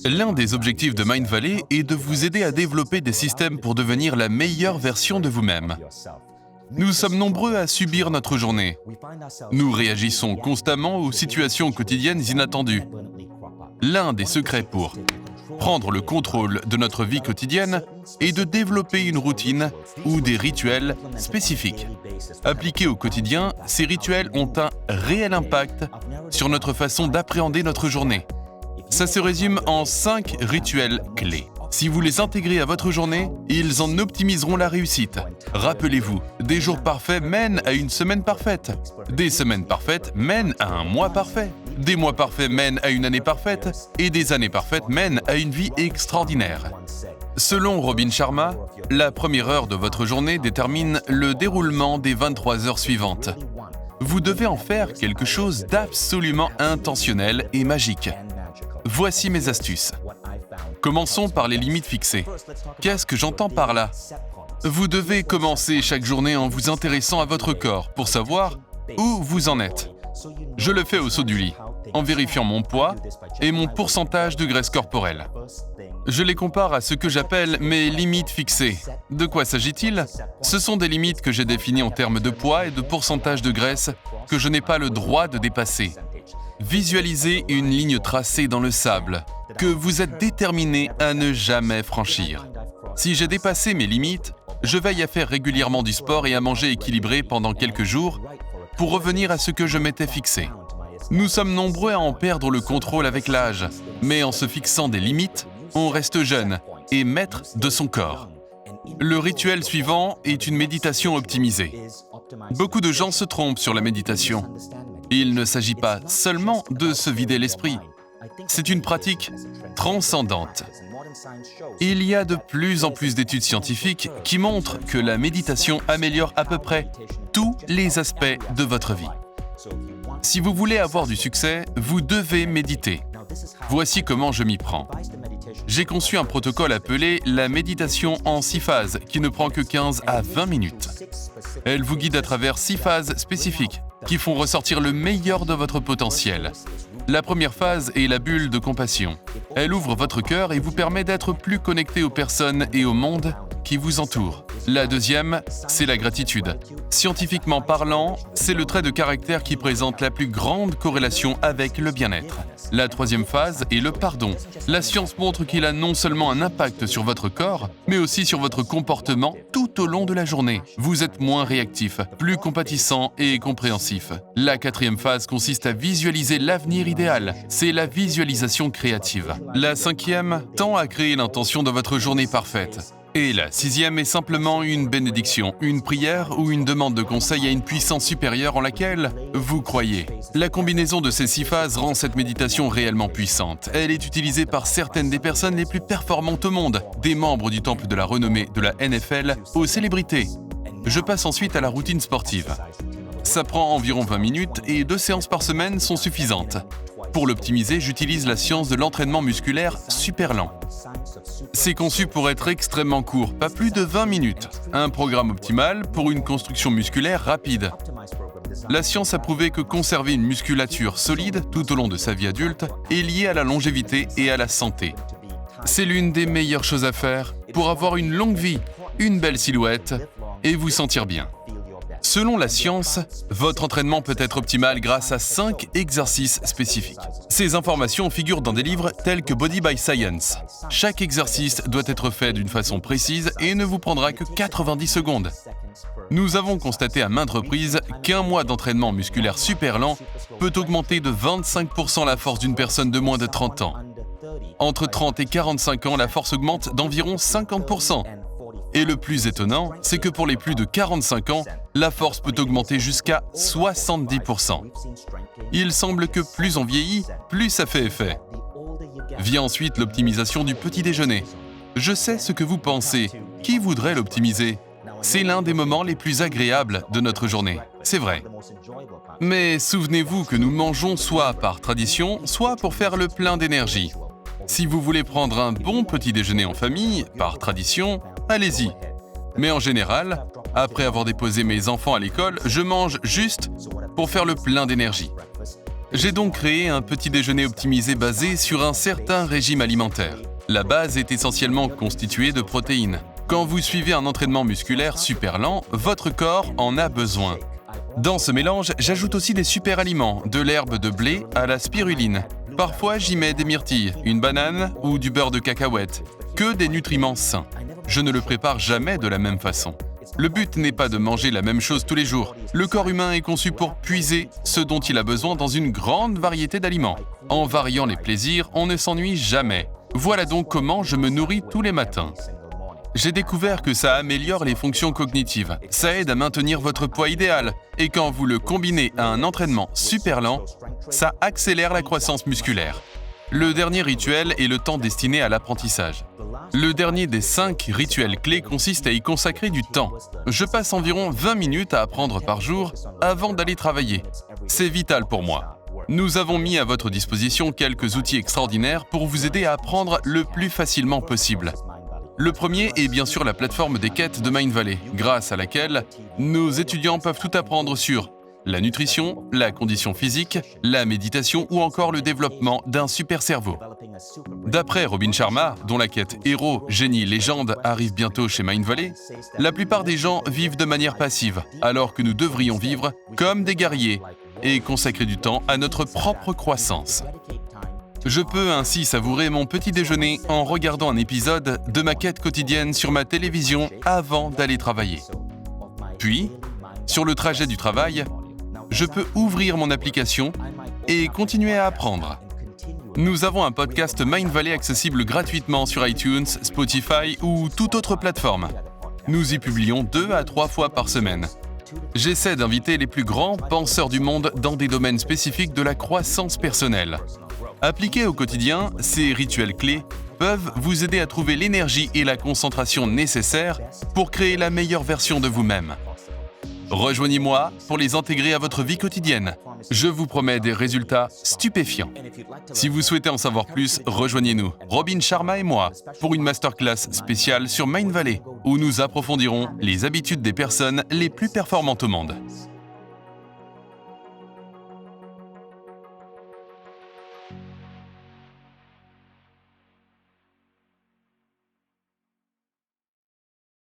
L'un des objectifs de Mindvalley est de vous aider à développer des systèmes pour devenir la meilleure version de vous-même. Nous sommes nombreux à subir notre journée. Nous réagissons constamment aux situations quotidiennes inattendues. L'un des secrets pour prendre le contrôle de notre vie quotidienne est de développer une routine ou des rituels spécifiques. Appliqués au quotidien, ces rituels ont un réel impact sur notre façon d'appréhender notre journée. Ça se résume en 5 rituels clés. Si vous les intégrez à votre journée, ils en optimiseront la réussite. Rappelez-vous, des jours parfaits mènent à une semaine parfaite. Des semaines parfaites mènent à un mois parfait. Des mois parfaits mènent à une année parfaite. Et des années parfaites mènent à une vie extraordinaire. Selon Robin Sharma, la première heure de votre journée détermine le déroulement des 23 heures suivantes. Vous devez en faire quelque chose d'absolument intentionnel et magique. Voici mes astuces. Commençons par les limites fixées. Qu'est-ce que j'entends par là? Vous devez commencer chaque journée en vous intéressant à votre corps pour savoir où vous en êtes. Je le fais au saut du lit, en vérifiant mon poids et mon pourcentage de graisse corporelle. Je les compare à ce que j'appelle mes limites fixées. De quoi s'agit-il? Ce sont des limites que j'ai définies en termes de poids et de pourcentage de graisse que je n'ai pas le droit de dépasser. Visualisez une ligne tracée dans le sable que vous êtes déterminé à ne jamais franchir. Si j'ai dépassé mes limites, je veille à faire régulièrement du sport et à manger équilibré pendant quelques jours pour revenir à ce que je m'étais fixé. Nous sommes nombreux à en perdre le contrôle avec l'âge, mais en se fixant des limites, on reste jeune et maître de son corps. Le rituel suivant est une méditation optimisée. Beaucoup de gens se trompent sur la méditation. Il ne s'agit pas seulement de se vider l'esprit. C'est une pratique transcendante. Il y a de plus en plus d'études scientifiques qui montrent que la méditation améliore à peu près tous les aspects de votre vie. Si vous voulez avoir du succès, vous devez méditer. Voici comment je m'y prends. J'ai conçu un protocole appelé la méditation en 6 phases qui ne prend que 15 à 20 minutes. Elle vous guide à travers 6 phases spécifiques qui font ressortir le meilleur de votre potentiel. La première phase est la bulle de compassion. Elle ouvre votre cœur et vous permet d'être plus connecté aux personnes et au monde qui vous entourent. La deuxième, c'est la gratitude. Scientifiquement parlant, c'est le trait de caractère qui présente la plus grande corrélation avec le bien-être. La troisième phase est le pardon. La science montre qu'il a non seulement un impact sur votre corps, mais aussi sur votre comportement tout au long de la journée. Vous êtes moins réactif, plus compatissant et compréhensif. La quatrième phase consiste à visualiser l'avenir idéal. C'est la visualisation créative. La cinquième tend à créer l'intention de votre journée parfaite. Et la sixième est simplement une bénédiction, une prière ou une demande de conseil à une puissance supérieure en laquelle vous croyez. La combinaison de ces 6 phases rend cette méditation réellement puissante. Elle est utilisée par certaines des personnes les plus performantes au monde, des membres du temple de la renommée de la NFL aux célébrités. Je passe ensuite à la routine sportive. Ça prend environ 20 minutes et 2 séances par semaine sont suffisantes. Pour l'optimiser, j'utilise la science de l'entraînement musculaire super lent. C'est conçu pour être extrêmement court, pas plus de 20 minutes. Un programme optimal pour une construction musculaire rapide. La science a prouvé que conserver une musculature solide tout au long de sa vie adulte est lié à la longévité et à la santé. C'est l'une des meilleures choses à faire pour avoir une longue vie, une belle silhouette et vous sentir bien. Selon la science, votre entraînement peut être optimal grâce à 5 exercices spécifiques. Ces informations figurent dans des livres tels que Body by Science. Chaque exercice doit être fait d'une façon précise et ne vous prendra que 90 secondes. Nous avons constaté à maintes reprises qu'un mois d'entraînement musculaire super lent peut augmenter de 25% la force d'une personne de moins de 30 ans. Entre 30 et 45 ans, la force augmente d'environ 50%. Et le plus étonnant, c'est que pour les plus de 45 ans, la force peut augmenter jusqu'à 70%. Il semble que plus on vieillit, plus ça fait effet. Vient ensuite l'optimisation du petit déjeuner. Je sais ce que vous pensez. Qui voudrait l'optimiser? C'est l'un des moments les plus agréables de notre journée. C'est vrai. Mais souvenez-vous que nous mangeons soit par tradition, soit pour faire le plein d'énergie. Si vous voulez prendre un bon petit déjeuner en famille, par tradition, allez-y. Mais en général, après avoir déposé mes enfants à l'école, je mange juste pour faire le plein d'énergie. J'ai donc créé un petit déjeuner optimisé basé sur un certain régime alimentaire. La base est essentiellement constituée de protéines. Quand vous suivez un entraînement musculaire super lent, votre corps en a besoin. Dans ce mélange, j'ajoute aussi des super aliments, de l'herbe de blé à la spiruline. Parfois, j'y mets des myrtilles, une banane ou du beurre de cacahuète. Que des nutriments sains. Je ne le prépare jamais de la même façon. Le but n'est pas de manger la même chose tous les jours. Le corps humain est conçu pour puiser ce dont il a besoin dans une grande variété d'aliments. En variant les plaisirs, on ne s'ennuie jamais. Voilà donc comment je me nourris tous les matins. J'ai découvert que ça améliore les fonctions cognitives. Ça aide à maintenir votre poids idéal. Et quand vous le combinez à un entraînement super lent, ça accélère la croissance musculaire. Le dernier rituel est le temps destiné à l'apprentissage. Le dernier des 5 rituels clés consiste à y consacrer du temps. Je passe environ 20 minutes à apprendre par jour avant d'aller travailler. C'est vital pour moi. Nous avons mis à votre disposition quelques outils extraordinaires pour vous aider à apprendre le plus facilement possible. Le premier est bien sûr la plateforme des quêtes de Mindvalley, grâce à laquelle nos étudiants peuvent tout apprendre sur la nutrition, la condition physique, la méditation ou encore le développement d'un super cerveau. D'après Robin Sharma, dont la quête Héros, Génie, Légende arrive bientôt chez Mindvalley, la plupart des gens vivent de manière passive, alors que nous devrions vivre comme des guerriers et consacrer du temps à notre propre croissance. Je peux ainsi savourer mon petit déjeuner en regardant un épisode de ma quête quotidienne sur ma télévision avant d'aller travailler. Puis, sur le trajet du travail, je peux ouvrir mon application et continuer à apprendre. Nous avons un podcast Mindvalley accessible gratuitement sur iTunes, Spotify ou toute autre plateforme. Nous y publions 2 à 3 fois par semaine. J'essaie d'inviter les plus grands penseurs du monde dans des domaines spécifiques de la croissance personnelle. Appliqués au quotidien, ces rituels clés peuvent vous aider à trouver l'énergie et la concentration nécessaires pour créer la meilleure version de vous-même. Rejoignez-moi pour les intégrer à votre vie quotidienne. Je vous promets des résultats stupéfiants. Si vous souhaitez en savoir plus, rejoignez-nous, Robin Sharma et moi, pour une masterclass spéciale sur Mindvalley, où nous approfondirons les habitudes des personnes les plus performantes au monde.